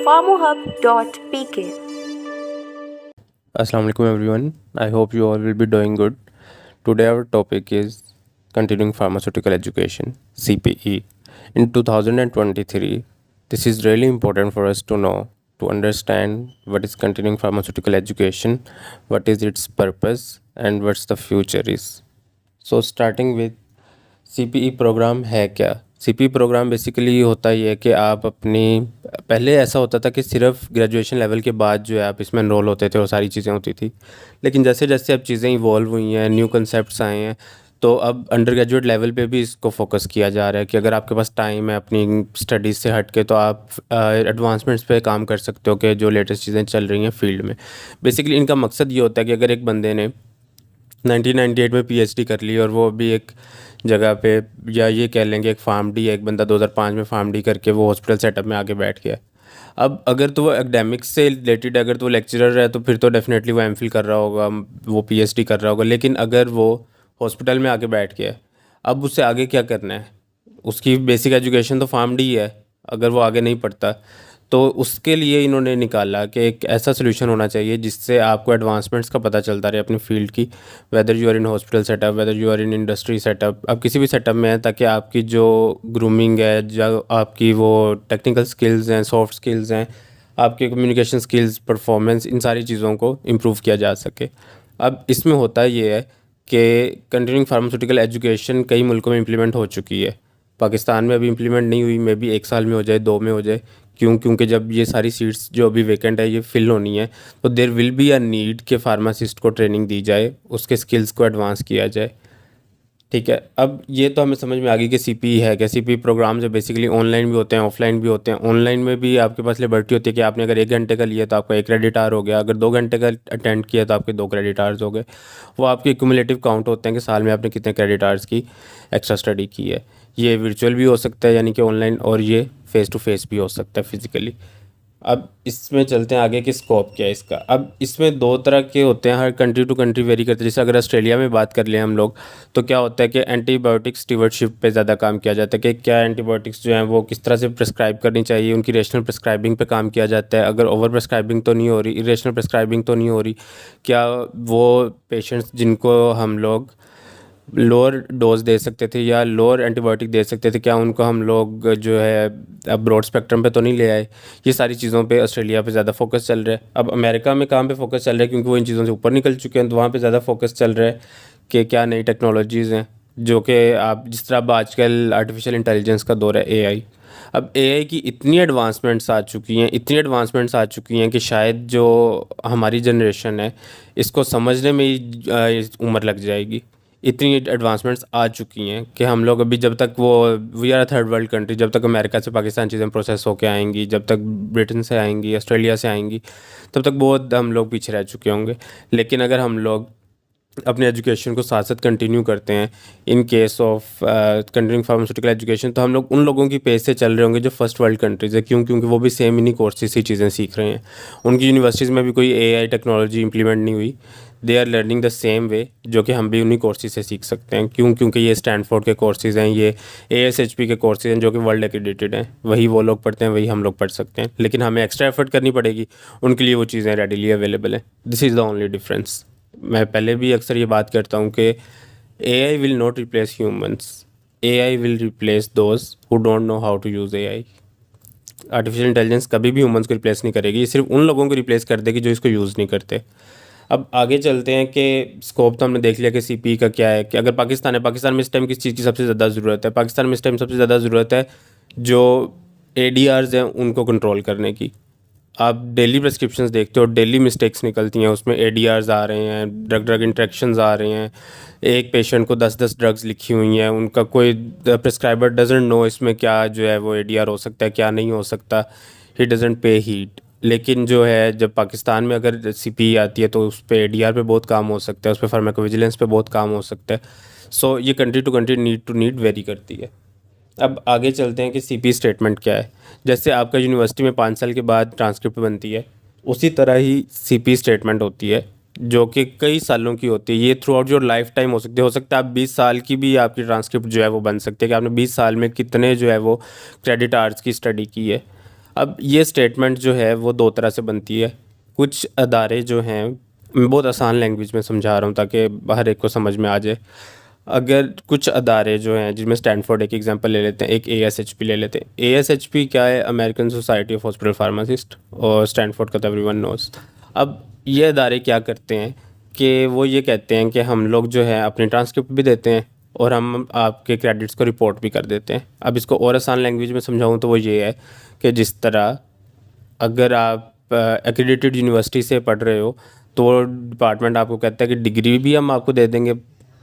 pharmohub.pk. Assalamu alaikum everyone. I hope you all will be doing good. Today our topic is continuing pharmaceutical education, CPE. In 2023, this is really important for us to know, to understand what is continuing pharmaceutical education, what is its purpose and what's the future is. So starting with CPE program है क्या? CPE programme basically होता ही है कि आप अपनी, पहले ऐसा होता था कि सिर्फ ग्रेजुएशन लेवल के बाद जो है आप इसमें एनरोल होते थे और सारी चीज़ें होती थी, लेकिन जैसे जैसे अब चीज़ें इवॉल्व हुई हैं, न्यू कंसेप्ट्स आए हैं, तो अब अंडर ग्रेजुएट लेवल पे भी इसको फोकस किया जा रहा है कि अगर आपके पास टाइम है अपनी स्टडीज़ से हट के, तो आप एडवांसमेंट्स पे काम कर सकते हो कि जो लेटेस्ट चीज़ें चल रही हैं फील्ड में। बेसिकली इनका मकसद ये होता है कि अगर एक बंदे ने 1998 में पीएचडी कर ली और वो अभी एक जगह पे, या ये कह लेंगे एक फार्म डी है, एक बंदा 2005 में फार्म डी करके वो हॉस्पिटल सेटअप में आगे बैठ गया। अब अगर तो वो एकेडमिक्स से रिलेटेड, अगर तो वो लेक्चरर है तो फिर तो डेफिनेटली वो एमफिल कर रहा होगा, वो पीएचडी कर रहा होगा। लेकिन अगर वो हॉस्पिटल में आके बैठ गया, अब उससे आगे क्या करना है? उसकी बेसिक एजुकेशन तो फार्म डी है, अगर वो आगे नहीं पढ़ता तो उसके लिए इन्होंने निकाला कि एक ऐसा सोल्यूशन होना चाहिए जिससे आपको एडवांसमेंट्स का पता चलता रहे अपनी फील्ड की, whether you are in hospital setup, whether you are in industry setup, आप किसी भी सेटअप में है, ताकि आपकी जो ग्रूमिंग है, जो आपकी वो टेक्निकल स्किल्स हैं, सॉफ्ट स्किल्स हैं, आपके कम्युनिकेशन स्किल्स, परफॉर्मेंस, इन सारी चीज़ों को इम्प्रूव किया जा सके। अब इसमें होता ये है कि कंटिन्यूइंग फार्मास्यूटिकल एजुकेशन कई मुल्कों में इम्प्लीमेंट हो चुकी है। पाकिस्तान में अभी इम्प्लीमेंट नहीं हुई, मे बी 1 साल में हो जाए, 2 में हो जाए। क्योंकि जब ये सारी सीट्स जो अभी वैकेंट है ये फिल होनी है, तो there will be a need कि फार्मासिस्ट को ट्रेनिंग दी जाए, उसके स्किल्स को एडवांस किया जाए। ठीक है, अब ये तो हमें समझ में आ गई कि सीपीई है क्या। सीपीई प्रोग्राम जो बेसिकली ऑनलाइन भी होते हैं, ऑफलाइन भी होते हैं। ऑनलाइन में भी आपके पास लिबर्टी होती है कि आपने अगर 1 घंटे का लिया तो आपका 1 क्रेडिट आवर हो गया, अगर 2 घंटे का अटेंड किया तो आपके 2 क्रेडिट आवर्स हो गए। वो आपके क्यूमुलेटिव काउंट होते हैं कि साल में आपने कितने क्रेडिट आवर्स की एक्स्ट्रा स्टडी की है। ये वर्चुअल भी हो सकता है यानी कि ऑनलाइन, और ये फेस टू फेस भी हो सकता है फिज़िकली। अब इसमें चलते हैं आगे कि स्कोप क्या है इसका। अब इसमें 2 तरह के होते हैं, हर कंट्री टू कंट्री वेरी करते हैं। जैसे अगर ऑस्ट्रेलिया में बात कर लें हम लोग, तो क्या होता है कि एंटीबायोटिक्स स्टीवर्डशिप पे ज़्यादा काम किया जाता है कि क्या एंटीबायोटिक्स जो हैं वो किस तरह से प्रिस्क्राइब करनी चाहिए, उनकी रेशनल प्रिस्क्राइबिंग पे काम किया जाता है। अगर ओवर प्रिस्क्राइबिंग तो नहीं हो रही, इरेशनल प्रिस्क्राइबिंग तो नहीं हो रही, क्या वो पेशेंट्स जिनको हम लोग लोअर डोज दे सकते थे या लोअर एंटीबायोटिक दे सकते थे, क्या उनको हम लोग जो है अब ब्रॉड स्पेक्ट्रम पे तो नहीं ले आए। ये सारी चीज़ों पे ऑस्ट्रेलिया पे ज़्यादा फोकस चल रहा है। अब अमेरिका में काम पे फोकस चल रहा है क्योंकि वो इन चीज़ों से ऊपर निकल चुके हैं, तो वहाँ पे ज़्यादा फोकस चल रहा है कि क्या नई टेक्नोलॉजीज़ हैं, जो कि आप जिस तरह अब आजकल आर्टिफिशियल इंटेलिजेंस का दौर है, एआई। अब एआई की इतनी एडवांसमेंट्स आ चुकी हैं, इतनी एडवांसमेंट्स आ चुकी हैं कि शायद जो हमारी जनरेशन है इसको समझने में ही उम्र लग जाएगी। इतनी एडवांसमेंट्स आ चुकी हैं कि हम लोग अभी, जब तक वो, we are third world country, जब तक अमेरिका से पाकिस्तान चीज़ें प्रोसेस होके आएंगी, जब तक ब्रिटेन से आएंगी, ऑस्ट्रेलिया से आएंगी, तब तक बहुत हम लोग पीछे रह चुके होंगे। लेकिन अगर हम लोग अपने एजुकेशन को साथ साथ कंटिन्यू करते हैं, in case of continuing pharmaceutical education, तो हम लोग उन लोगों की पेस से चल रहे होंगे जो फर्स्ट वर्ल्ड कंट्रीज़ है। क्योंकि वो भी सेम इन्हीं कोर्सेज से चीज़ें सीख रहे हैं। उनकी यूनिवर्सिटीज़ में भी कोई एआई टेक्नोलॉजी इंप्लीमेंट नहीं हुई, they are learning the same way, जो कि हम भी उन्हीं कोर्सेज से सीख सकते हैं। क्योंकि ये स्टैनफोर्ड के कोर्सेज हैं, ये एएसएचपी के कोर्सेज हैं जो कि वर्ल्ड एक्रेडिटेड हैं। वही वो लोग पढ़ते हैं, वही हम लोग पढ़ सकते हैं, लेकिन हमें एक्स्ट्रा एफर्ट करनी पड़ेगी। उनके लिए वो चीज़ें रेडिली अवेलेबल हैं। This is the only difference. मैं पहले भी अक्सर ये बात करता हूँ कि AI will not replace humans, AI will replace those who don't know how to use AI. Artificial intelligence कभी भी ह्यूमंस को रिप्लेस नहीं करेगी, ये सिर्फ उन लोगों को रिप्लेस कर देगी जो इसको यूज़ नहीं करते। अब आगे चलते हैं कि स्कोप तो हमने देख लिया कि सीपीई का क्या है। कि अगर पाकिस्तान है, पाकिस्तान में इस टाइम किस चीज़ की सबसे ज़्यादा ज़रूरत है? पाकिस्तान में इस टाइम सबसे ज़्यादा ज़रूरत है जो एडीआरस हैं उनको कंट्रोल करने की। आप डेली प्रेस्क्रिप्शंस देखते हो, डेली मिस्टेक्स निकलती हैं, उसमें एडीआरस आ रहे हैं, ड्रग ड्रग इंटरेक्शंस आ रहे हैं। एक पेशेंट को 10-10 ड्रग्स लिखी हुई हैं, उनका कोई प्रिस्क्राइबर डजंट नो इसमें क्या जो है वो एडीआर हो सकता है, क्या नहीं हो सकता। ही डजंट पे हीट। लेकिन जो है जब पाकिस्तान में अगर सीपीई आती है तो उस पर एडीआर पे बहुत काम हो सकता है, उस पर फार्माकोविजिलेंस पे बहुत काम हो सकता है। सो ये country to country, need to need vary करती है। अब आगे चलते हैं कि सीपी स्टेटमेंट क्या है। जैसे आपका यूनिवर्सिटी में 5 साल के बाद ट्रांसक्रिप्ट बनती है, उसी तरह ही सीपी स्टेटमेंट होती है जो कि कई सालों की होती है। ये through out your life time हो सकता है आप 20 साल की भी आपकी ट्रांसक्रिप्ट जो है वो बन सकती है कि आपने 20 साल में कितने जो है वो क्रेडिट आवर्स की स्टडी की है। अब ये स्टेटमेंट जो है वो दो तरह से बनती है। कुछ अदारे जो हैं, मैं बहुत आसान लैंग्वेज में समझा रहा हूँ ताकि हर एक को समझ में आ जाए। अगर कुछ अदारे जो हैं, जिनमें स्टैनफोर्ड एक एग्जांपल ले लेते हैं, एक ASHP ले लेते हैं। ASHP क्या है? American society of hospital pharmacist, और स्टैनफोर्ड का तो एवरीवन नोस। अब ये अदारे क्या करते हैं कि वो ये कहते हैं कि हम लोग जो है अपनी ट्रांसक्रिप्ट भी देते हैं और हम आपके क्रेडिट्स को रिपोर्ट भी कर देते हैं। अब इसको और आसान लैंग्वेज में समझाऊँ तो वो ये है कि जिस तरह अगर आप एक्रेडिटेड यूनिवर्सिटी से पढ़ रहे हो तो डिपार्टमेंट आपको कहता है कि डिग्री भी हम आपको दे देंगे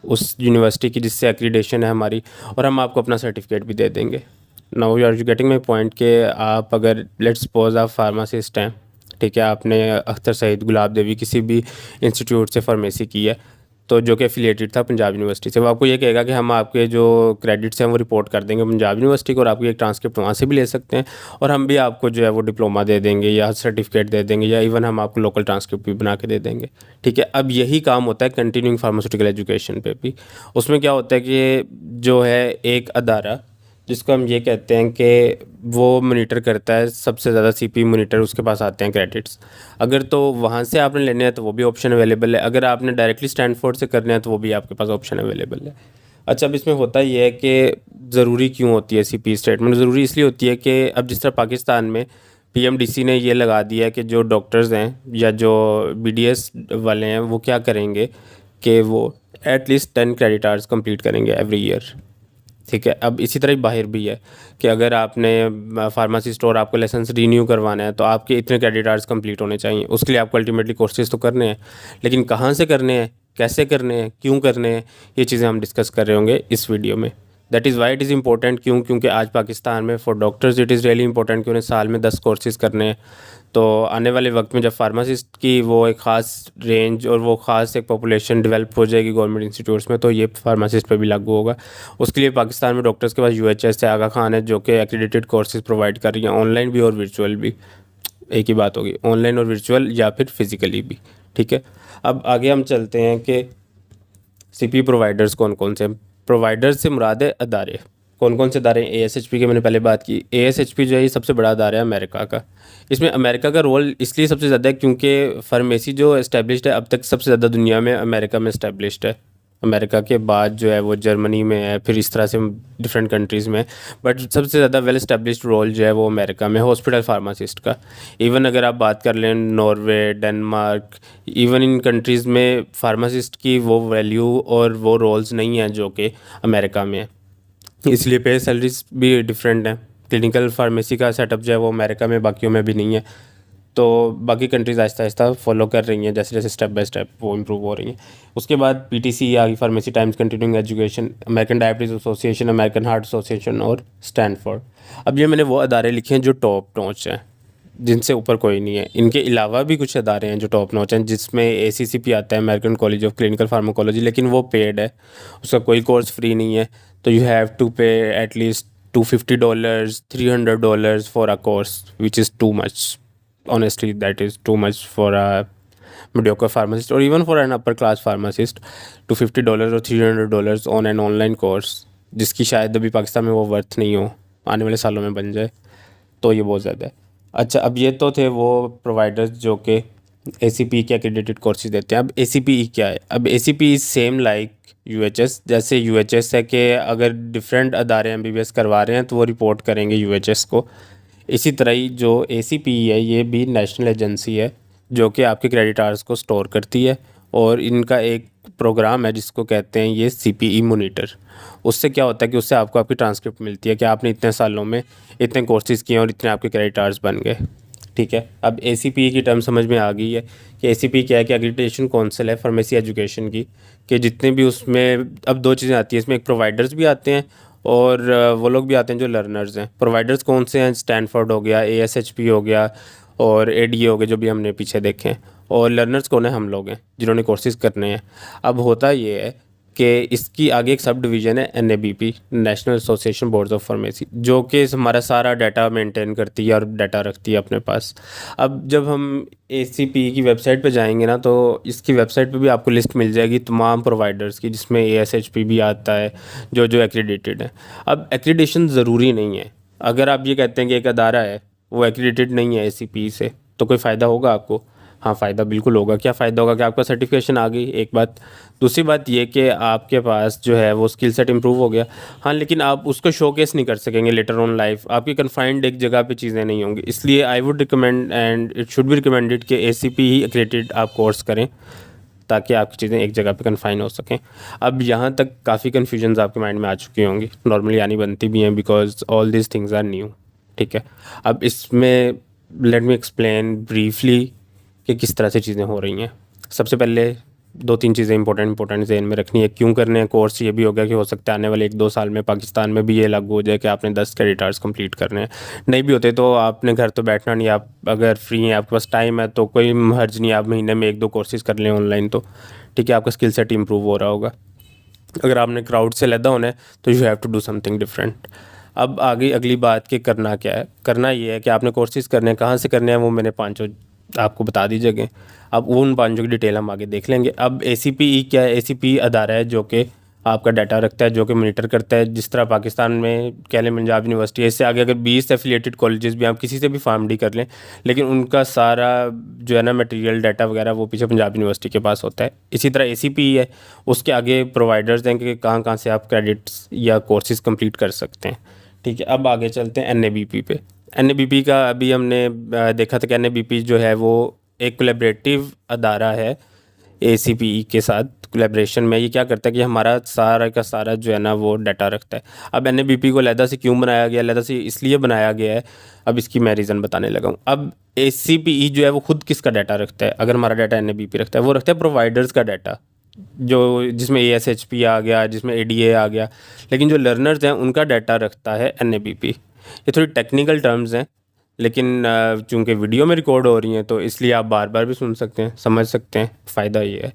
उस यूनिवर्सिटी की जिससे एक्रीडेशन है हमारी, और हम आपको अपना सर्टिफिकेट भी दे देंगे। Now you are getting my point कि आप अगर लेट्स सपोज आप फार्मासिस्ट हैं, ठीक है, आपने अख्तर सईद गुलाब देवी किसी भी इंस्टीट्यूट से फार्मेसी की है, तो जो कि एफिलिएटेड था पंजाब यूनिवर्सिटी से, वो आपको ये कहेगा कि हम आपके जो क्रेडिट्स हैं वो रिपोर्ट कर देंगे पंजाब यूनिवर्सिटी को, और आपकी एक ट्रांसक्रिप्ट वहाँ से भी ले सकते हैं, और हम भी आपको जो है वो डिप्लोमा दे देंगे या सर्टिफिकेट दे देंगे, या इवन हम आपको लोकल ट्रांसक्रिप्ट भी बना के दे देंगे। ठीक है, अब यही काम होता है कंटिन्यूइंग फार्मास्यूटिकल एजुकेशन पे भी। उसमें क्या होता है कि जो है एक अदारा जिसको हम ये कहते हैं कि वो मॉनिटर करता है, सबसे ज़्यादा CPE मॉनिटर उसके पास आते हैं क्रेडिट्स। अगर तो वहाँ से आपने लेने हैं तो वो भी ऑप्शन अवेलेबल है, अगर आपने डायरेक्टली स्टैनफोर्ड से करने हैं तो वो भी आपके पास ऑप्शन अवेलेबल है। अच्छा, अब इसमें होता ये है कि ज़रूरी क्यों होती है CPE स्टेटमेंट? ज़रूरी इसलिए होती है कि अब जिस तरह पाकिस्तान में PMDC ने ये लगा दिया है कि जो डॉक्टर्स हैं या जो BDS वाले हैं वो क्या करेंगे कि वो एटलीस्ट 10 क्रेडिट आवर्स कंप्लीट करेंगे एवरी ईयर। ठीक है, अब इसी तरह बाहर भी है कि अगर आपने फार्मेसी स्टोर आपको लाइसेंस रीन्यू करवाना है तो आपके इतने क्रेडिट आवर्स कंप्लीट होने चाहिए। उसके लिए आपको अल्टीमेटली कोर्सेज तो करने हैं, लेकिन कहाँ से करने हैं, कैसे करने हैं, क्यों करने हैं, ये चीज़ें हम डिस्कस कर रहे होंगे इस वीडियो में। That is why it is important. क्योंकि आज पाकिस्तान में for doctors it is really important कि उन्हें साल में 10 कोर्सेज करने हैं। तो आने वाले वक्त में जब फार्मासिस्ट की वो एक ख़ास रेंज और वो ख़ास एक पॉपुलेशन डेवलप हो जाएगी गवर्नमेंट इंस्टीट्यूट्स में, तो ये फार्मासिस्ट पे भी लागू होगा। उसके लिए पाकिस्तान में डॉक्टर्स के पास UHS है, आगा खान है, जो कि एक्रेडिटेड कोर्सेज प्रोवाइड कर रही हैं, ऑनलाइन भी और वर्चुअल भी। एक ही बात होगी, ऑनलाइन और वर्चुअल या फिर फिज़िकली भी। ठीक है, अब आगे हम चलते हैं कि CPE प्रोवाइडर्स कौन कौन से। प्रोवाइडर्स से मुराद है अदारे। कौन कौन से अदारे हैं? ASHP की मैंने पहले बात की। ASHP जो है ये सबसे बड़ा अदारा है अमेरिका का। इसमें अमेरिका का रोल इसलिए सबसे ज़्यादा है क्योंकि फार्मेसी जो इस्टेब्लिश्ड है अब तक सबसे ज़्यादा दुनिया में अमेरिका में इस्टेब्लिश्ड है। अमेरिका के बाद जो है वो जर्मनी में है, फिर इस तरह से डिफरेंट कंट्रीज़ में, बट सबसे ज़्यादा वेल इस्टेब्लिश्ड रोल जो है वो अमेरिका में हॉस्पिटल फार्मासिस्ट का। इवन अगर आप बात कर लें Norway, Denmark, even in countries में फार्मासिस्ट की वो वैल्यू और वो रोल्स नहीं हैं जो कि अमेरिका में है, इसलिए पे सैलरीज भी डिफरेंट हैं। क्लिनिकल फार्मेसी का सेटअप जो है वो अमेरिका में बाकियों में भी नहीं है। तो बाकी कंट्रीज़ आहिस्ता आहिस्ता फॉलो कर रही हैं, जैसे जैसे स्टेप बाय स्टेप वो इम्प्रूव हो रही हैं। उसके बाद PTC आ गई, pharmacy times continuing education, American diabetes association, American heart association और स्टैनफोर्ड। अब ये मैंने वो अदारे लिखे हैं जो टॉप नॉच हैं, जिनसे ऊपर कोई नहीं है। इनके अलावा भी कुछ अदारे हैं जो टॉप नॉच हैं, जिसमें ACCP आता है, American college of clinical pharmacology, लेकिन वो पेड है, उसका कोई कोर्स फ्री नहीं है। तो यू हैव टू पे at least $250, $300 for a course, which is too much. Honestly, that is too much for a mediocre pharmacist or even for an upper class pharmacist. $250 और $300 on an online course, जिसकी शायद अभी पाकिस्तान में वो worth नहीं हो, आने वाले सालों में बन जाए, तो ये बहुत ज़्यादा है। अच्छा, अब ये तो थे वो प्रोवाइडर्स जो कि ACPE के एक्रेडिटेड कोर्सेज देते हैं। अब ACPE क्या है? अब ACPE is same like UHS। जैसे UHS है कि अगर डिफरेंट अदारे MBBS करवा रहे हैं तो वो रिपोर्ट करेंगे UHS को, इसी तरह ही जो ACPE है ये भी नेशनल एजेंसी है जो कि आपके क्रेडिट आवर्स को स्टोर करती है, और इनका एक प्रोग्राम है जिसको कहते हैं ये CPE मॉनिटर। उससे क्या होता है कि उससे आपको आपकी ट्रांसक्रिप्ट मिलती है कि आपने इतने सालों में इतने कोर्सेज किए और इतने आपके क्रेडिट आवर्स बन गए। ठीक है, अब ACPE की टर्म समझ में आ गई है कि ACPE क्या है कि एक्रेडिटेशन काउंसिल है फार्मेसी एजुकेशन की, कि जितने भी उसमें अब दो चीज़ें आती हैं इसमें, एक प्रोवाइडर्स भी आते हैं और वो लोग भी आते हैं जो लर्नर्स हैं। प्रोवाइडर्स कौन से हैं? स्टैनफोर्ड हो गया, ASHP हो गया और ADA हो गया, जो भी हमने पीछे देखे हैं। और लर्नर्स कौन है? हम लोग हैं जिन्होंने कोर्सेज करने हैं। अब होता ये है कि इसकी आगे एक सब डिवीज़न है NABP, national association boards of pharmacy, जो कि हमारा सारा डाटा मेंटेन करती है और डाटा रखती है अपने पास। अब जब हम ACPE की वेबसाइट पे जाएंगे ना, तो इसकी वेबसाइट पे भी आपको लिस्ट मिल जाएगी तमाम प्रोवाइडर्स की, जिसमें ASHP भी आता है, जो जो एक्रीडेटेड है। अब एक्रीडेशन ज़रूरी नहीं है। अगर आप ये कहते हैं कि एक अदारा है वो एक्रीडेटेड नहीं है ACPE से, तो कोई फ़ायदा होगा आपको? हाँ, फ़ायदा बिल्कुल होगा। क्या फ़ायदा होगा कि आपका सर्टिफिकेशन आ गई, एक बात। दूसरी बात ये कि आपके पास जो है वो स्किल सेट इम्प्रूव हो गया। हाँ, लेकिन आप उसको शोकेस नहीं कर सकेंगे लेटर ऑन लाइफ, आपकी कन्फाइंड एक जगह पे चीज़ें नहीं होंगी। इसलिए I would recommend and it should be recommended कि ACPE ही एक्रेडिटेड आप कोर्स करें, ताकि आपकी चीज़ें एक जगह पे कन्फाइन हो सकें। अब यहाँ तक काफ़ी कन्फ्यूजन्स आपके माइंड में आ चुकी होंगी, नॉर्मली आनी बनती भी हैं, because all this things are new. ठीक है, अब इसमें लेट मी एक्सप्लेन ब्रीफली कि किस तरह से चीज़ें हो रही हैं। सबसे पहले दो तीन चीज़ें इंपॉर्टेंट ज़हन में रखनी है। क्यों करने हैं कोर्स? ये भी हो गया कि हो सकता है आने वाले 1-2 साल में पाकिस्तान में भी ये लागू हो जाए कि आपने 10 क्रेडिट आवर्स कंप्लीट करने हैं। नहीं भी होते तो आपने घर तो बैठना नहीं, आप अगर फ्री हैं, आपके पास टाइम है, तो कोई हर्ज नहीं, आप महीने में 1-2 कोर्सेज कर लें ऑनलाइन, तो ठीक है, आपका स्किल सेट इंप्रूव हो रहा होगा। अगर आपने क्राउड से लदा होना है तो you have to do something different. अब आगे अगली बात कि करना क्या है। करना ये है कि आपने कोर्सेज करने हैं, कहाँ से करने हैं वो मैंने पाँचों आपको बता दी जगह। अब उन पाँचों की डिटेल हम आगे देख लेंगे। अब ACPE क्या है? ACPE अदारा है जो कि आपका डाटा रखता है, जो कि मॉनिटर करता है। जिस तरह पाकिस्तान में कह लें पंजाब यूनिवर्सिटी है, इससे आगे अगर 20 एफिलिएटेड कॉलेजेस भी, आप किसी से भी फार्मडी कर लें, लेकिन उनका सारा जो है ना मटेरियल डाटा वगैरह वो पीछे पंजाब यूनिवर्सिटी के पास होता है। इसी तरह ACPE है, उसके आगे प्रोवाइडर्स हैं कि कहाँ कहाँ से आप क्रेडिट्स या कोर्सेज कंप्लीट कर सकते हैं। ठीक है, अब आगे चलते हैं NABP पे। NABP का अभी हमने देखा था कि NABP जो है वो एक कोलैबोरेटिव अदारा है ACPE के साथ। कोलैबोरेशन में ये क्या करता है कि हमारा सारा का सारा जो है ना वो डाटा रखता है। अब NABP को अलहदा से क्यों बनाया गया? अलहदा से इसलिए बनाया गया है, अब इसकी मैं रीज़न बताने लगा हूँ। अब ACPE जो है वो खुद किसका डाटा रखता है? अगर हमारा डाटा NABP रखता है, वो रखता है प्रोवाइडर्स का डाटा, जो जिसमें ASHP आ गया, जिसमें ADA आ गया। लेकिन जो लर्नर्स हैं उनका डाटा रखता है NABP। ये थोड़ी टेक्निकल टर्म्स हैं, लेकिन चूंकि वीडियो में रिकॉर्ड हो रही हैं तो इसलिए आप बार बार भी सुन सकते हैं, समझ सकते हैं, फ़ायदा ये है।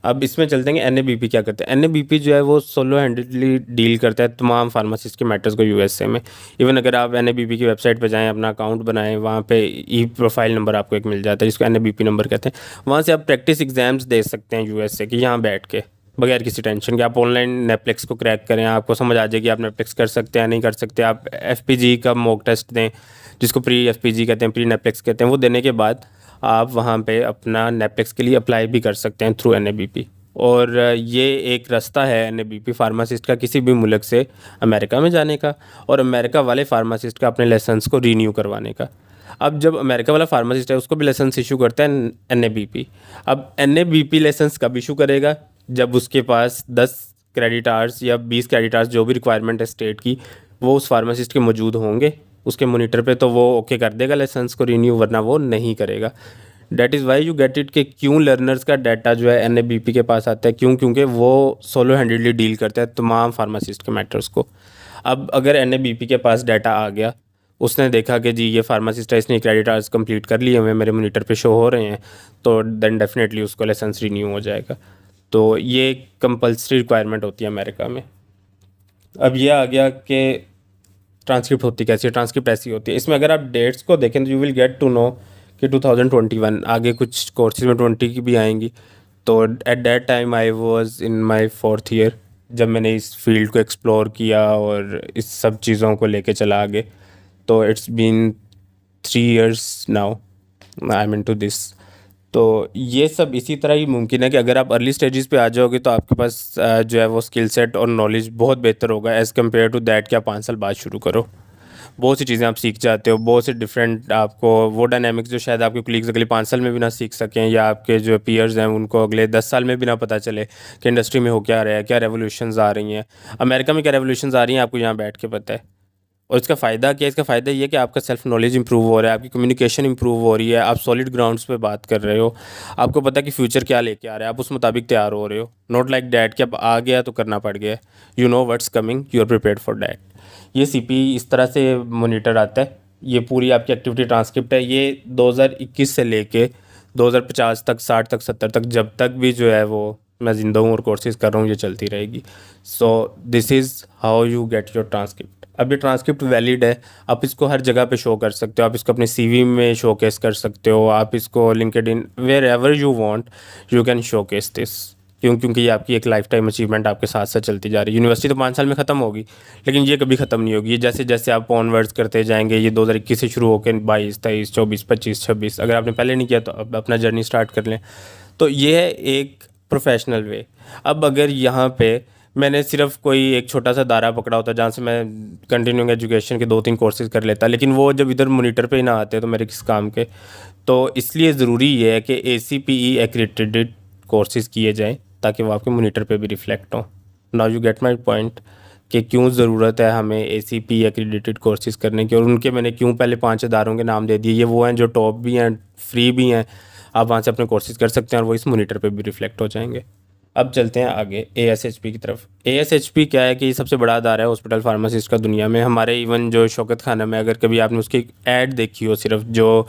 अब इसमें चलते हैं कि NABP क्या करते हैं। NABP जो है वो सोलो हैंडेडली डील करता है तमाम फार्मासिस्ट के मैटर्स को USA में। इवन अगर आप NABP की वेबसाइट पे जाएं, अपना अकाउंट बनाएं, वहाँ पे प्रोफाइल नंबर आपको एक मिल जाता है जिसको NABP नंबर कहते हैं। वहाँ से आप प्रैक्टिस एग्जाम्स दे सकते हैं USA की, यहाँ बैठ के, बगैर किसी टेंशन के। आप ऑनलाइन नेटफ्लिक्स को क्रैक करें, आपको समझ आ जाएगी आप नेटफ्लिक्स कर सकते हैं या नहीं कर सकते। आप FPG का मॉक टेस्ट दें, जिसको प्री FPG कहते हैं, प्री नेटफ्लिक्स कहते हैं। वो देने के बाद आप वहाँ पे अपना नेटफ्लिक्स के लिए अप्लाई भी कर सकते हैं थ्रू NABP। और ये एक रास्ता है NABP फार्मासिस्ट का किसी भी मुल्क से अमेरिका में जाने का, और अमेरिका वाले फार्मासिस्ट का अपने लाइसेंस को रीन्यू करवाने का। अब जब अमेरिका वाला फार्मासिस्ट है उसको भी लाइसेंस इशू करता है NABP। अब NABP लाइसेंस कब इशू करेगा? जब उसके पास 10 क्रेडिट आवर्स या 20 क्रेडिट आवर्स जो भी रिक्वायरमेंट है स्टेट की, वो उस फार्मासिस्ट के मौजूद होंगे उसके मोनीटर पे, तो वो ओके कर देगा लाइसेंस को रीन्यू, वरना वो नहीं करेगा। That is why you get it कि क्यों लर्नर्स का डाटा जो है NABP के पास आता है। क्यों? क्योंकि वो सोलो हैंडेडली डील करता है तमाम फार्मासिस्ट के मैटर्स को। अब अगर NABP के पास डाटा आ गया, उसने देखा कि जी ये फार्मासिस्ट है, इसने क्रेडिट आवर्स कंप्लीट कर लिए हुए, मेरे मोनीटर पे शो हो रहे हैं, तो देन डेफिनेटली उसको लाइसेंस रीन्यू हो जाएगा। तो ये कंपल्सरी रिक्वायरमेंट होती है अमेरिका में। अब ये आ गया कि ट्रांसक्रिप्ट होती कैसी है? ट्रांसक्रिप्ट ऐसी होती है, इसमें अगर आप डेट्स को देखें तो you will get to know कि 2021, आगे कुछ कोर्सेज में 20 की भी आएंगी। तो at that time I was in my 4th year, जब मैंने इस फील्ड को एक्सप्लोर किया और इस सब चीज़ों को लेके चला आगे। तो it's been 3 years now I am into this. तो ये सब इसी तरह ही मुमकिन है कि अगर आप अर्ली स्टेजेस पे आ जाओगे तो आपके पास जो है वो स्किल सेट और नॉलेज बहुत बेहतर होगा एज़ कम्पेयर टू दैट कि आप 5 साल बाद शुरू करो। बहुत सी चीज़ें आप सीख जाते हो, बहुत से डिफरेंट आपको वो डायनामिक्स जो शायद आपके कलीग्स अगले 5 साल में भी ना सीख सकें, या आपके जो पीयर्स हैं उनको अगले 10 साल में भी ना पता चले कि इंडस्ट्री में हो क्या रहा है, क्या रेवोल्यूशंस आ रही हैं। अमेरिका में क्या रेवोल्यूशंस आ रही हैं आपको यहाँ बैठ के पता है। और इसका फ़ायदा क्या है? इसका फ़ायदा ये कि आपका सेल्फ नॉलेज इंप्रूव हो रहा है, आपकी कम्युनिकेशन इंप्रूव हो रही है, आप सॉलिड ग्राउंड्स पे बात कर रहे हो, आपको पता है कि फ्यूचर क्या लेके आ रहा है, आप उस मुताबिक तैयार हो रहे हो। नॉट लाइक डैट कि अब आ गया तो करना पड़ गया। You know what's coming, you are prepared for that. ये CPE इस तरह से मोनीटर आता है। ये पूरी आपकी एक्टिविटी ट्रांसक्रिप्ट है। ये 2021 से लेके 2050 तक, 60 तक, 70 तक, जब तक भी जो है वो मैं ज़िंदा हूँ और कोर्सेज कर रहा हूँ, ये चलती रहेगी। So this is how you get your transcript. अब ये ट्रांसक्रिप्ट वैलिड है, आप इसको हर जगह पे शो कर सकते हो, आप इसको अपने CV में शोकेस कर सकते हो, आप इसको LinkedIn wherever you want you can showcase this. क्योंकि ये आपकी एक लाइफ टाइम अचीवमेंट आपके साथ साथ चलती जा रही है। यूनिवर्सिटी तो 5 साल में ख़त्म होगी, लेकिन ये कभी ख़त्म नहीं होगी। ये जैसे जैसे आप ऑनवर्ड्स करते जाएंगे, ये 2021 से शुरू होकर 22, 23, 24, 25, 26, अगर आपने पहले नहीं किया तो अब अपना जर्नी स्टार्ट कर लें। तो ये है एक प्रोफेशनल वे। अब अगर यहाँ पे मैंने सिर्फ कोई एक छोटा सा दायरा पकड़ा होता जहाँ से मैं कंटिन्यूइंग एजुकेशन के 2-3 कोर्सेज कर लेता, लेकिन वो जब इधर मॉनिटर पे ही ना आते तो मेरे किस काम के। तो इसलिए ज़रूरी ये है कि ACPE एक्रेडिटेड कोर्सेज किए जाएं ताकि वो आपके मॉनिटर पे भी रिफ्लेक्ट हों। Now you get my point कि क्यों ज़रूरत है हमें ACPE एक्रेडिटेड कोर्सेज करने की, और उनके मैंने क्यों पहले 5 इदारों के नाम दे दिए। ये वो हैं जो टॉप भी हैं, फ्री भी हैं, आप वहाँ से अपने कोर्सेज कर सकते हैं और वो इस मॉनिटर पे भी रिफ्लेक्ट हो जाएंगे। अब चलते हैं आगे ASHP की तरफ। ASHP क्या है कि ये सबसे बड़ा अदारा है हॉस्पिटल फार्मासिस्ट का दुनिया में। हमारे इवन जो शौकत खाना में अगर कभी आपने उसकी ऐड देखी हो, सिर्फ जो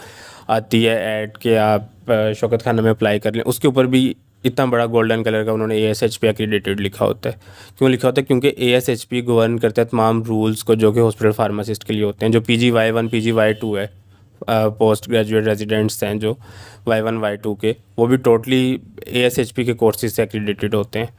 आती है ऐड के आप शौकत खाना में अप्लाई कर लें, उसके ऊपर भी इतना बड़ा गोल्डन कलर का उन्होंने ASHP एक्रीडेटेड लिखा होता है। क्यों लिखा होता है? क्योंकि ASHP गवर्न करता है तमाम रूल्स को जो कि हॉस्पिटल फार्मासिस्ट के लिए होते हैं। जो PGY1 PGY2 है, पोस्ट ग्रेजुएट रेजिडेंट्स हैं जो Y1 Y2 के, वो भी टोटली ASHP के कोर्सेज से एक्रीडेटेड होते हैं।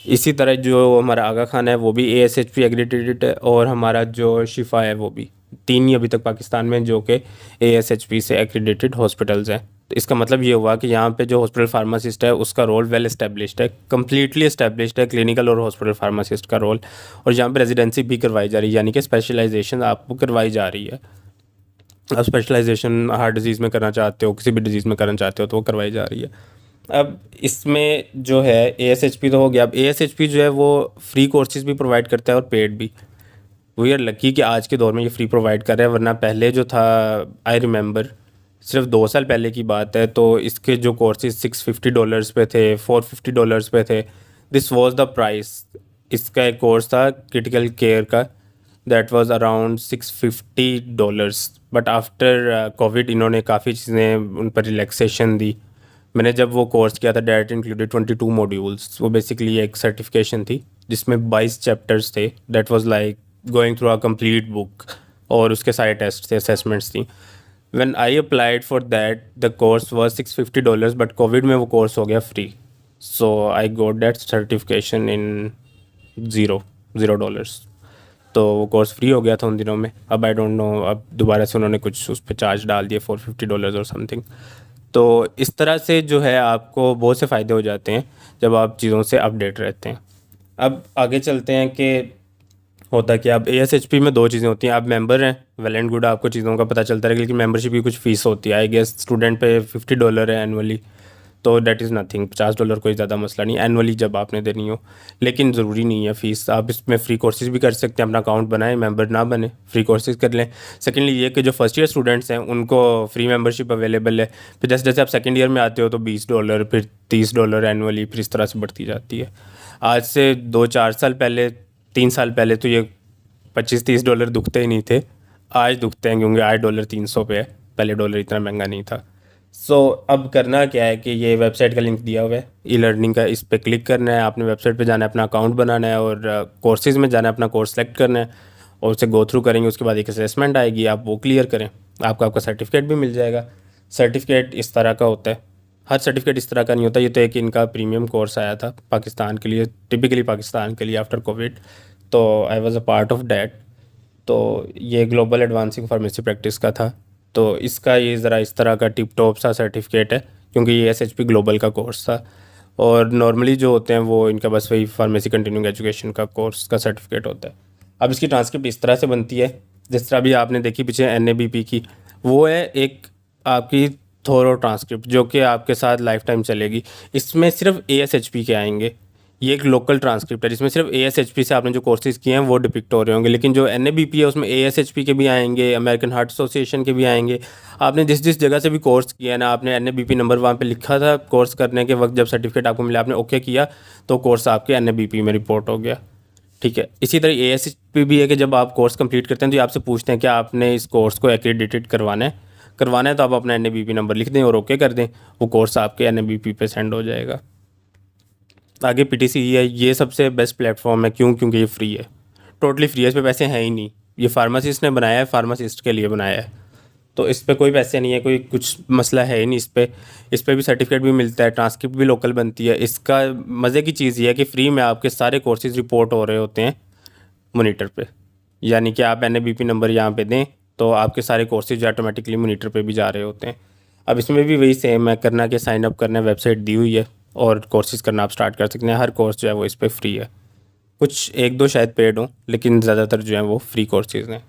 इसी तरह जो हमारा आगा खान है वो भी ASHP एक्रीडेटेड है, और हमारा जो शिफा है वो भी। 3 ही अभी तक पाकिस्तान में जो कि ASHP से एक्रीडेटेड हॉस्पिटल्स हैं। तो इसका मतलब ये हुआ कि यहाँ पे जो हॉस्पिटल फार्मासिस्ट है उसका रोल वेल एस्टेब्लिश्ड है, कम्प्लीटली एस्टेब्लिश्ड है, क्लिनिकल और हॉस्पिटल फार्मासिस्ट का रोल। और यहाँ पे रेजिडेंसी भी करवाई जा रही है, यानी कि स्पेशलाइजेशन आपको करवाई जा रही है। आप स्पेशलाइजेशन हार्ट डिजीज़ में करना चाहते हो, किसी भी डिजीज़ में करना चाहते हो, तो वो करवाई जा रही है। अब इसमें जो है ASHP तो हो गया। अब ASHP जो है वो फ्री कोर्सेज भी प्रोवाइड करता है और पेड भी। वी आर लकी कि आज के दौर में ये फ्री प्रोवाइड कर रहा है, वरना पहले जो था, आई रिमेंबर सिर्फ 2 साल पहले की बात है, तो इसके जो कोर्सेज $650 पे थे, $450 पे थे। This was the price. इसका एक कोर्स था क्रिटिकल केयर का, that was around $650। But after Covid इन्होंने काफ़ी चीज़ें उन पर रिलैक्सेशन दी। मैंने जब वो कोर्स किया था डेट इंक्लूडेड 22 मॉड्यूल्स। वो बेसिकली एक सर्टिफिकेशन थी जिसमें 22 चैप्टर्स थे। That was like going through a complete book, और उसके सारे टेस्ट थे, असेसमेंट्स थी। When I applied for that the course was $650, but Covid में वो कोर्स हो गया free. So I got that certification इन $0। तो वो कोर्स फ्री हो गया था उन दिनों में। अब आई डोंट नो, अब दोबारा से उन्होंने कुछ उस पर चार्ज डाल दिए, $450 और समथिंग। तो इस तरह से जो है आपको बहुत से फ़ायदे हो जाते हैं जब आप चीज़ों से अपडेट रहते हैं। अब आगे चलते हैं कि होता कि अब ASHP में 2 चीज़ें होती हैं। आप मेंबर हैं, वेल एंड गुड, आपको चीज़ों का पता चलता है, लेकिन मेंबरशिप की कुछ फ़ीस होती है। आई गेस स्टूडेंट पे $50 है एनुअली, तो डैट इज़ नथिंग। $50 कोई ज़्यादा मसला नहीं एनुअली जब आपने देनी हो, लेकिन ज़रूरी नहीं है फ़ीस। आप इसमें फ्री कोर्सेज भी कर सकते हैं, अपना अकाउंट बनाएं, मेंबर ना बने, फ्री कोर्सेज कर लें। सेकेंडली ये कि जो फर्स्ट ईयर स्टूडेंट्स हैं उनको फ्री मेंबरशिप अवेलेबल है। फिर जैसे जैसे आप सेकेंड ईयर में आते हो तो $20, फिर $30 एनुअली, फिर इस तरह से बढ़ती जाती है। आज से 2-4 साल पहले, 3 साल पहले तो ये $25-30 दुखते ही नहीं थे। आज दुखते हैं, क्योंकि आज डॉलर 300 पे है, पहले डॉलर इतना महंगा नहीं था। सो अब करना क्या है कि ये वेबसाइट का लिंक दिया हुआ है ई लर्निंग का, इस पर क्लिक करना है, आपने वेबसाइट पे जाना है, अपना अकाउंट बनाना है, और कोर्सेज़ में जाना है, अपना कोर्स सेलेक्ट करना है, और उसे गो थ्रू करेंगे। उसके बाद एक असेसमेंट आएगी, आप वो क्लियर करें, आपको आपका सर्टिफिकेट भी मिल जाएगा। सर्टिफिकेट इस तरह का होता है, हर सर्टिफिकेट इस तरह का नहीं होता। ये तो एक इनका प्रीमियम कोर्स आया था पाकिस्तान के लिए, टिपिकली पाकिस्तान के लिए आफ्टर कोविड, तो I was a part of that. तो ये ग्लोबल एडवांसिंग फार्मेसी प्रैक्टिस का था। तो इसका ये ज़रा इस तरह का टिप टॉप सा सर्टिफिकेट है, क्योंकि ये ASHP ग्लोबल का कोर्स था। और नॉर्मली जो होते हैं वो इनका बस वही फार्मेसी कंटिन्यूइंग एजुकेशन का कोर्स का सर्टिफिकेट होता है। अब इसकी ट्रांसक्रिप्ट इस तरह से बनती है, जिस तरह भी आपने देखी पीछे NABP की, वो है एक आपकी थोरो ट्रांसक्रिप्ट जो कि आपके साथ लाइफ टाइम चलेगी। इसमें सिर्फ ASHP के आएंगे। ये एक लोकल ट्रांसक्रिप्ट है जिसमें सिर्फ ASHP से आपने जो कोर्सेज किए हैं वो डिपिक्ट हो रहे होंगे, लेकिन जो NABP है उसमें ASHP के भी आएंगे, अमेरिकन हार्ट एसोसिएशन के भी आएंगे। आपने जिस जिस जगह से भी कोर्स किया है ना, आपने NABP नंबर वहाँ पे लिखा था कोर्स करने के वक्त, जब सर्टिफिकेट आपको मिला आपने ओके किया तो कोर्स आपके NABP में रिपोर्ट हो गया। ठीक है, इसी तरह ASHP भी है कि जब आप कोर्स कंप्लीट करते हैं तो ये आपसे पूछते हैं कि आपने इस कोर्स को एक्रेडिटेड करवाना है तो आप अपना NABP नंबर लिख दें और ओके कर दें, वो कोर्स आपके NABP पे सेंड हो जाएगा। आगे PTC है, ये सबसे बेस्ट प्लेटफॉर्म है। क्यों? क्योंकि ये फ्री है, टोटली फ्री है, इस पे पैसे हैं ही नहीं। ये फार्मासिस्ट ने बनाया है, फार्मासिस्ट के लिए बनाया है। तो इस पे कोई पैसे नहीं है, कोई कुछ मसला है ही नहीं इस पे भी सर्टिफिकेट भी मिलता है, ट्रांसक्रिप्ट भी लोकल बनती है। इसका मज़े की चीज़ ये है कि फ्री में आपके सारे कोर्सेज रिपोर्ट हो रहे होते हैं मोनीटर पे। यानी कि आप NABP नंबर यहाँ पे दें तो आपके सारे कोर्सेज ऑटोमेटिकली मोनीटर पे भी जा रहे होते हैं। अब इसमें भी वही सेम है, करना कि साइन अप करना है, वेबसाइट दी हुई है और कोर्सेज करना आप स्टार्ट कर सकते हैं। हर कोर्स जो है वो इस पर फ्री है, कुछ एक दो शायद पेड हों, लेकिन ज़्यादातर जो है वो फ्री कोर्सेज हैं।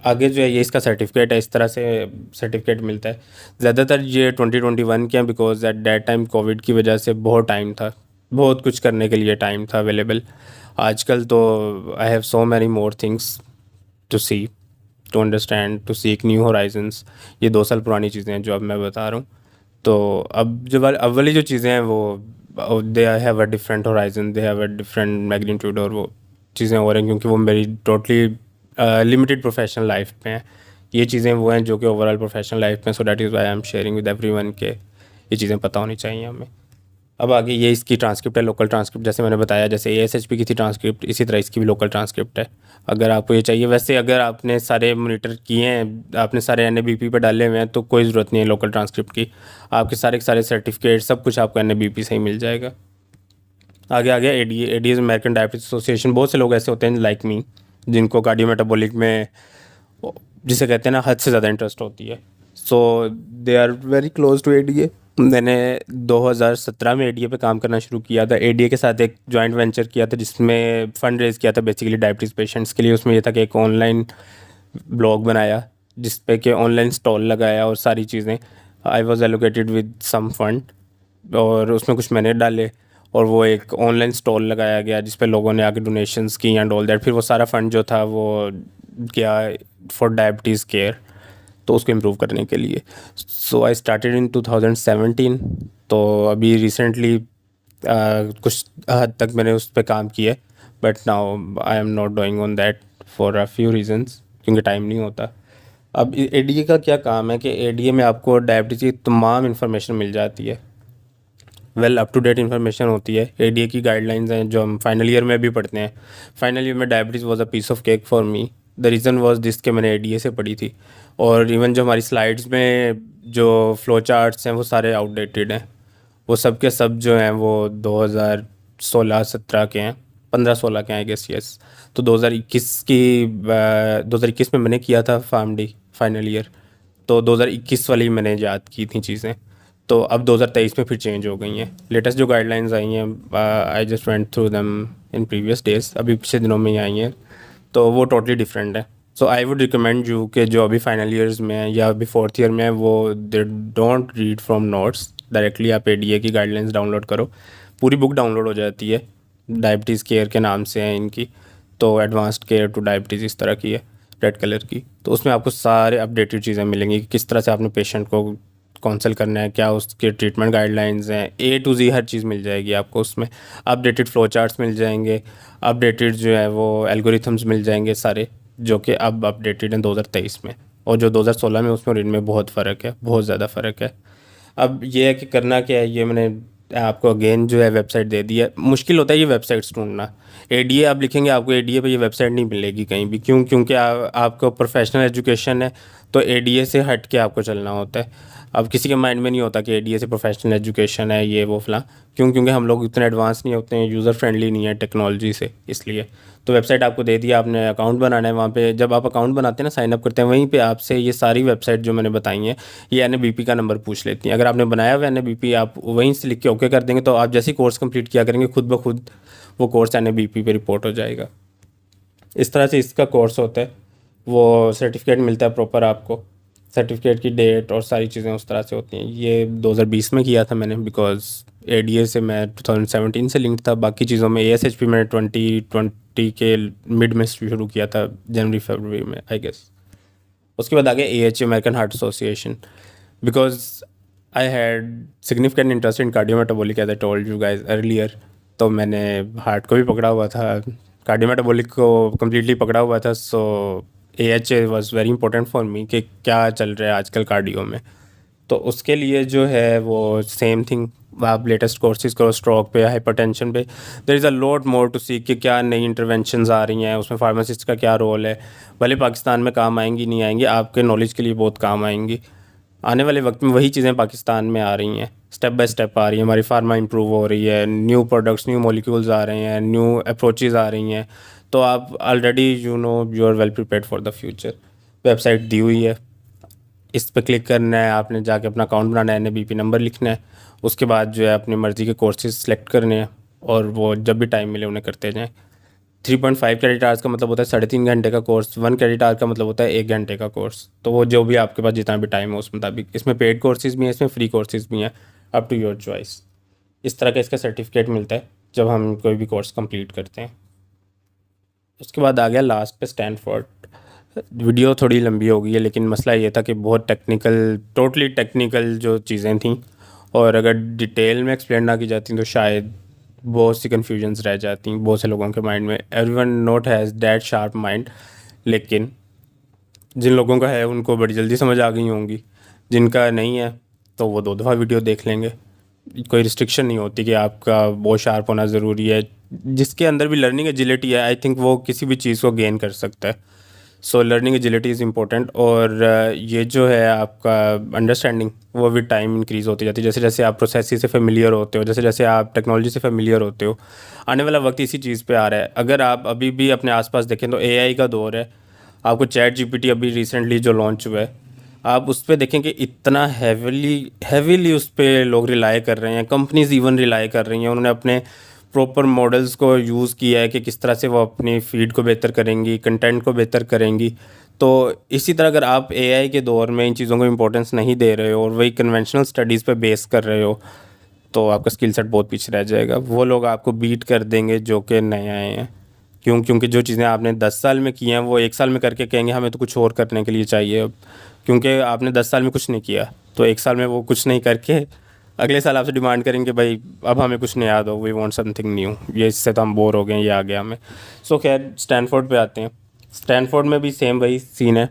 आगे जो है ये इसका सर्टिफिकेट है, इस तरह से सर्टिफिकेट मिलता है। ज़्यादातर ये 2021 के हैं, because at that time Covid की वजह से बहुत टाइम था, बहुत कुछ करने के लिए टाइम था अवेलेबल। आजकल तो I have so many more things to see, to understand, to seek new horizons. ये 2 साल पुरानी चीज़ें हैं जो अब मैं बता रहा हूँ। तो अब जो अव्वली जो चीज़ें हैं वो they have a different horizon, they have a different magnitude, और वो चीज़ें हो रही हैं क्योंकि वो मेरी टोटली लिमिटेड प्रोफेशनल लाइफ पे हैं। ये चीज़ें वो हैं जो कि ओवरऑल प्रोफेशनल लाइफ में, so that is why I am sharing with everyone के ये चीज़ें पता होनी चाहिए हमें। अब आगे ये इसकी ट्रांसक्रिप्ट है, लोकल ट्रांसक्रिप्ट, जैसे मैंने बताया, जैसे ASHP की थी ट्रांसक्रिप्ट, इसी तरह इसकी भी लोकल ट्रांसक्रिप्ट है अगर आपको ये चाहिए। वैसे अगर आपने सारे मॉनिटर किए हैं, आपने सारे NABP पे डाले हुए हैं, तो कोई ज़रूरत नहीं है लोकल ट्रांसक्रिप्ट की। आपके सारे के सारे सर्टिफिकेट सब कुछ आपको NABP से ही मिल जाएगा। आगे आगे ADA is American diabetes association. बहुत से लोग ऐसे होते हैं लाइक मी जिनको कार्डियोमेटाबॉलिक में, जिसे कहते हैं ना, हद से ज़्यादा इंटरेस्ट होती है। So they are very close to ADA। मैंने 2017 में ADA पे काम करना शुरू किया था। ADA के साथ एक जॉइंट वेंचर किया था जिसमें फ़ंड रेज़ किया था बेसिकली डायबिटीज़ पेशेंट्स के लिए। उसमें यह था कि एक ऑनलाइन ब्लॉग बनाया जिस पे कि ऑनलाइन स्टॉल लगाया और सारी चीज़ें। I was allocated with some fund और उसमें कुछ मैंने डाले और वो एक ऑनलाइन स्टॉल लगाया गया जिस पे लोगों ने आके डोनेशंस की एंड ऑल दैट। फिर वो सारा फंड जो था वो क्या, फॉर डायबिटीज़ केयर, तो उसको इम्प्रूव करने के लिए। सो आई स्टार्टेड इन 2017। तो अभी रिसेंटली कुछ हद तक मैंने उस पर काम किया, but now I am not doing on that for a few reasons, क्योंकि टाइम नहीं होता। अब ADA का क्या काम है कि ADA में आपको डायबिटीज़ की तमाम इन्फॉर्मेशन मिल जाती है, well up to date information होती है। ADA की गाइडलाइंस हैं जो हम फाइनल ईयर में भी पढ़ते हैं। फाइनल ईयर में diabetes was a piece of cake for me. The reason was this के मैंने ADA से पढ़ी थी, और इवन जो हमारी स्लाइड्स में जो फ्लो चार्ट्स हैं वो सारे आउटडेटेड हैं। वो सब के सब जो हैं वो 2016-17 के हैं, 15-16 के हैं आई गेस, यस। तो 2021 में मैंने किया था PharmD फाइनल ईयर, तो 2021 वाली मैंने याद की थी चीज़ें। तो अब 2023 में फिर चेंज हो गई हैं। लेटेस्ट जो गाइडलाइंस आई हैं, I just went through them in previous days, अभी पिछले दिनों में ही आई हैं, तो वो टोटली डिफरेंट है। सो आई वुड रिकमेंड यू कि जो अभी फाइनल ईयर्स में है या अभी 4th ईयर में है, वो they don't read from notes directly. आप ADA की गाइडलाइंस डाउनलोड करो, पूरी बुक डाउनलोड हो जाती है, डायबिटीज़ केयर के नाम से है इनकी। तो एडवांस्ड केयर टू डायबिटीज़ इस तरह की है, रेड कलर की। तो उसमें आपको सारे अपडेटेड चीज़ें मिलेंगी कि किस तरह से आपने पेशेंट को काउंसल करना है, क्या उसके ट्रीटमेंट गाइडलाइंस हैं, A to Z हर चीज़ मिल जाएगी आपको उसमें। अपडेटेड फ्लो चार्ट्स मिल जाएंगे, अपडेटेड जो है वो एल्गोरिथम्स मिल जाएंगे सारे, जो कि अब अपडेटेड हैं 2023 में। और जो 2016 में उसमें और इनमें बहुत फ़र्क है, बहुत ज़्यादा फ़र्क है। अब ये है कि करना क्या है, ये मैंने आपको अगेन जो है वेबसाइट दे दी है। मुश्किल होता है ये वेबसाइट्स ढूंढना। ADA आप लिखेंगे, आपको ADA पे ये वेबसाइट नहीं मिलेगी कहीं भी। क्यों? क्योंकि आपको प्रोफेशनल एजुकेशन है, तो ADA से हट के आपको चलना होता है। अब किसी के माइंड में नहीं होता कि ADA से प्रोफेशनल एजुकेशन है ये वो फलां। क्यों? क्योंकि हम लोग इतने एडवांस नहीं होते हैं, यूज़र फ्रेंडली नहीं है टेक्नोलॉजी से, इसलिए। तो वेबसाइट आपको दे दिया, आपने अकाउंट बनाना है। वहाँ पे जब आप अकाउंट बनाते हैं ना, साइन अप करते हैं, वहीं पे आपसे ये सारी वेबसाइट जो मैंने बताई हैं, ये NABP का नंबर पूछ लेती हैं। अगर आपने बनाया हुआ NABP, आप वहीं से लिख के ओके कर देंगे, तो आप जैसे ही कोर्स कंप्लीट किया करेंगे, खुद ब खुद वो कोर्स NABP पे रिपोर्ट हो जाएगा। इस तरह से इसका कोर्स होता है। वो सर्टिफिकेट मिलता है प्रॉपर आपको, सर्टिफिकेट की डेट और सारी चीज़ें उस तरह से होती हैं। ये 2020 में किया था मैंने, बिकॉज ADA से मैं 2017 से लिंक था। बाकी चीज़ों में ASHP मैंने 2020 के मिड में शुरू किया था, जनवरी फरवरी में आई गेस। उसके बाद आगे AHA American heart association, because I had significant interest in cardiometabolic as I told you guys earlier. तो मैंने हार्ट को भी पकड़ा हुआ था, कार्डियोमेटाबॉलिक को कम्प्लीटली पकड़ा हुआ था। सो AHA was very important for me कि क्या चल रहा है आजकल कार्डियो में। तो उसके लिए जो है वो सेम थिंग, आप लेटेस्ट कोर्सेज करो स्ट्रोक पे, हाइपरटेंशन पे। There is a lot more to see कि क्या नई इंटरवेंशंस आ रही हैं, उसमें फार्मासिस्ट का क्या रोल है। भले पाकिस्तान में काम आएंगी नहीं आएंगी, आपके नॉलेज के लिए बहुत काम आएंगी। आने वाले वक्त में वही चीज़ें पाकिस्तान में आ रही हैं, स्टेप बाय स्टेप आ रही हैं। हमारी फार्मा इंप्रूव हो रही है, न्यू प्रोडक्ट्स, न्यू मॉलिक्यूल्स आ रहे हैं, न्यू अप्रोचेज़ आ रही हैं। तो आप already you are well prepared for the future. Website दी हुई है, इस पर क्लिक करना है, आपने जाके अपना अकाउंट बनाना है, NABP नंबर लिखना है, उसके बाद जो है अपनी मर्ज़ी के कोर्सेज सेलेक्ट करने हैं और वो जब भी टाइम मिले उन्हें करते जाएँ। 3.5 क्रेडिट आवर्स का मतलब होता है 3.5 घंटे का कोर्स। 1 क्रेडिट आवर का मतलब होता है 1 घंटे का कोर्स। तो वो जो भी आपके पास जितना भी टाइम हो उस मुताबिक। इसमें पेड कोर्सेज भी हैं, इसमें फ्री कोर्सेज भी हैं, अप टू योर चॉइस। इस तरह का इसका सर्टिफिकेट मिलता है जब हम कोई भी कोर्स कंप्लीट करते हैं। उसके बाद आ गया लास्ट पे स्टैनफोर्ड। वीडियो थोड़ी लंबी हो गई है, लेकिन मसला ये था कि बहुत टेक्निकल, टोटली टेक्निकल जो चीज़ें थी, और अगर डिटेल में एक्सप्लेन ना की जाती तो शायद बहुत सी कन्फ्यूजन्स रह जाती बहुत से लोगों के माइंड में। Everyone not has that sharp mind, लेकिन जिन लोगों का है उनको बड़ी जल्दी समझ आ गई होंगी। जिनका नहीं है तो वो 2 दफ़ा वीडियो देख लेंगे। कोई रिस्ट्रिक्शन नहीं होती कि आपका बहुत शार्प होना ज़रूरी है। जिसके अंदर भी लर्निंग एजिलिटी है, आई थिंक वो किसी भी चीज़ को गेन कर सकता है। So learning agility is important. और ये जो है आपका अंडरस्टैंडिंग, वो विद टाइम इंक्रीज़ होती जाती है। जैसे जैसे आप प्रोसेस से फेमिलियर होते हो, जैसे जैसे आप टेक्नोलॉजी से फेमिलियर होते हो। आने वाला वक्त इसी चीज़ पे आ रहा है। अगर आप अभी भी अपने आसपास देखें तो AI का दौर है। आपको ChatGPT अभी रिसेंटली जो लॉन्च हुआ है, आप उस पर देखें कि इतना हैवीली उस पर लोग रिलाई कर रहे हैं, कंपनीज इवन रिलाई कर रही हैं। उन्होंने अपने प्रॉपर मॉडल्स को यूज़ किया है कि किस तरह से वो अपनी फीड को बेहतर करेंगी, कंटेंट को बेहतर करेंगी। तो इसी तरह अगर आप AI के दौर में इन चीज़ों को इंपॉर्टेंस नहीं दे रहे हो और वही कन्वेंशनल स्टडीज़ पे बेस कर रहे हो, तो आपका स्किल सेट बहुत पीछे रह जाएगा। वो लोग आपको बीट कर देंगे जो कि नए आए हैं। क्योंकि जो चीज़ें आपने 10 साल में की हैं वो 1 साल में करके कहेंगे हमें तो कुछ और करने के लिए चाहिए अब। क्योंकि आपने 10 साल में कुछ नहीं किया, तो 1 साल में वो कुछ नहीं करके अगले साल आपसे डिमांड करेंगे भाई अब हमें कुछ नहीं याद हो, वी वांट समथिंग न्यू, ये इससे तो हम बोर हो गए, ये आ गया हमें। सो खैर स्टैनफोर्ड पे आते हैं। स्टैनफोर्ड में भी सेम वही सीन है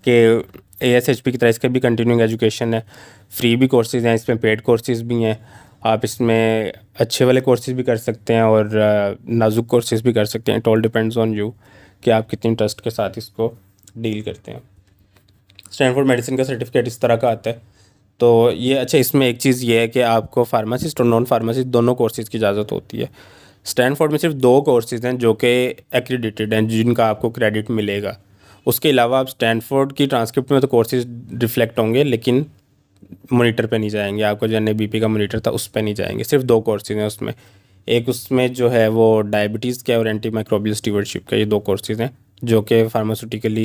कि ASHP की तरह इसका भी कंटिन्यूइंग एजुकेशन है। फ्री भी कोर्सेज़ हैं, इसमें पेड कोर्सेज़ भी हैं। आप इसमें अच्छे वाले कोर्सेज़ भी कर सकते हैं और नाजुक कोर्सेज़ भी कर सकते हैं। It all depends on you कि आप कितनी इंटरेस्ट के साथ इसको डील करते हैं। स्टैनफोर्ड मेडिसिन का सर्टिफिकेट इस तरह का आता है। तो ये अच्छा, इसमें एक चीज़ ये है कि आपको फार्मासिस्ट और नॉन फार्मासिस्ट दोनों कोर्सेज़ की इजाज़त होती है। स्टैनफोर्ड में सिर्फ 2 कोर्सेज़ हैं जो कि एक्रीडिटेड हैं, जिनका आपको क्रेडिट मिलेगा। उसके अलावा आप स्टैनफोर्ड की ट्रांसक्रिप्ट में तो कोर्सेज़ रिफ्लेक्ट होंगे, लेकिन मोनीटर पे नहीं जाएंगे। आपको जो NABP का मोनीटर था उस पे नहीं जाएंगे। सिर्फ 2 कोर्सेज़ हैं उसमें। एक उसमें जो है वो डायबिटीज़ का और एंटी माइक्रोबियल स्टीवर्डशिप का, ये 2 कोर्सेज़ हैं जो कि फार्मास्यूटिकली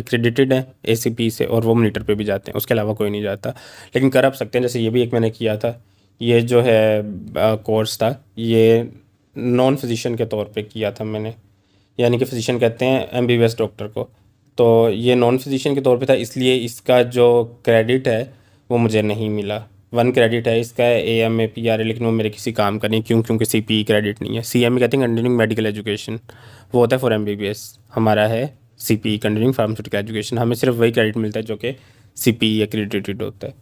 एक्रेडिटेड है ACP से, और वो मोनीटर पे भी जाते हैं। उसके अलावा कोई नहीं जाता, लेकिन कर आप सकते हैं। जैसे ये भी एक मैंने किया था। ये जो है कोर्स था, ये नॉन फिजिशियन के तौर पे किया था मैंने, यानी कि फिजिशियन कहते हैं MBBS डॉक्टर को। तो ये नॉन फिजिशियन के तौर पे था, इसलिए इसका जो क्रेडिट है वो मुझे नहीं मिला। 1 क्रेडिट है इसका, AMA PRA, लेकिन वो मेरे किसी काम का नहीं। क्योंकि CPE क्रेडिट नहीं है। CME कहते हैं कंटिन्यूइंग मेडिकल एजुकेशन, वो होता है फॉर MBBS। हमारा है CPE कंटिन्यूइंग फार्मास्यूटिकल एजुकेशन। हमें सिर्फ वही क्रेडिट मिलता है जो कि CPE एक्रेडिटेड होता है।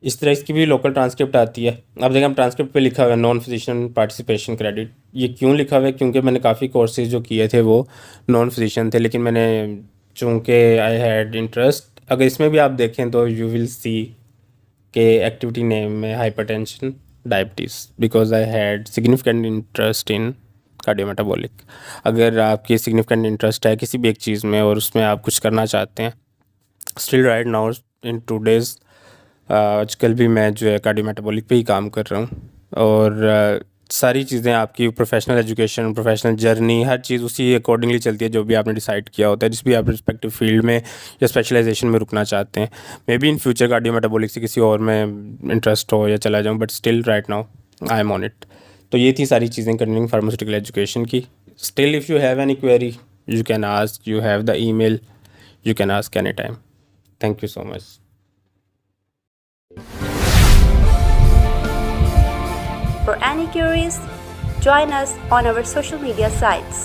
इस तरह इसकी भी लोकल ट्रांसक्रिप्ट आती है। अब देखें, हम ट्रांसक्रिप्ट पे लिखा हुआ है नॉन फिजिशियन पार्टिसिपेशन क्रेडिट। ये क्यों लिखा हुआ है? क्योंकि मैंने काफ़ी कोर्सेज जो किए थे वो नॉन फिजिशियन थे, लेकिन मैंने चूँकि आई हैड इंटरेस्ट, अगर इसमें भी आप देखें तो यू विल सी के एक्टिविटी नेम में hypertension, diabetes, because I had significant interest in cardiometabolic. अगर आपकी सिग्निफिकेंट इंटरेस्ट है किसी भी एक चीज़ में और उसमें आप कुछ करना चाहते हैं, still right now in today's, आजकल भी मैं जो है कार्डियोमेटाबॉलिक पे ही काम कर रहा हूँ। और सारी चीज़ें आपकी प्रोफेशनल एजुकेशन, प्रोफेशनल जर्नी, हर चीज़ उसी अकॉर्डिंगली चलती है जो भी आपने डिसाइड किया होता है, जिस भी आप रिस्पेक्टिव फील्ड में या स्पेशलाइजेशन में रुकना चाहते हैं। मे बी इन फ्यूचर कार्डियोमेटाबॉलिक से किसी और में इंटरेस्ट हो या चला जाऊँ, but still right now I M on it. तो ये थी सारी चीज़ें कंटिन्यूइंग फार्मास्यूटिकल एजुकेशन की। Still if you have any query you can ask, you have the email, you can ask anytime. Thank you so much. For any queries, join us on our social media sites.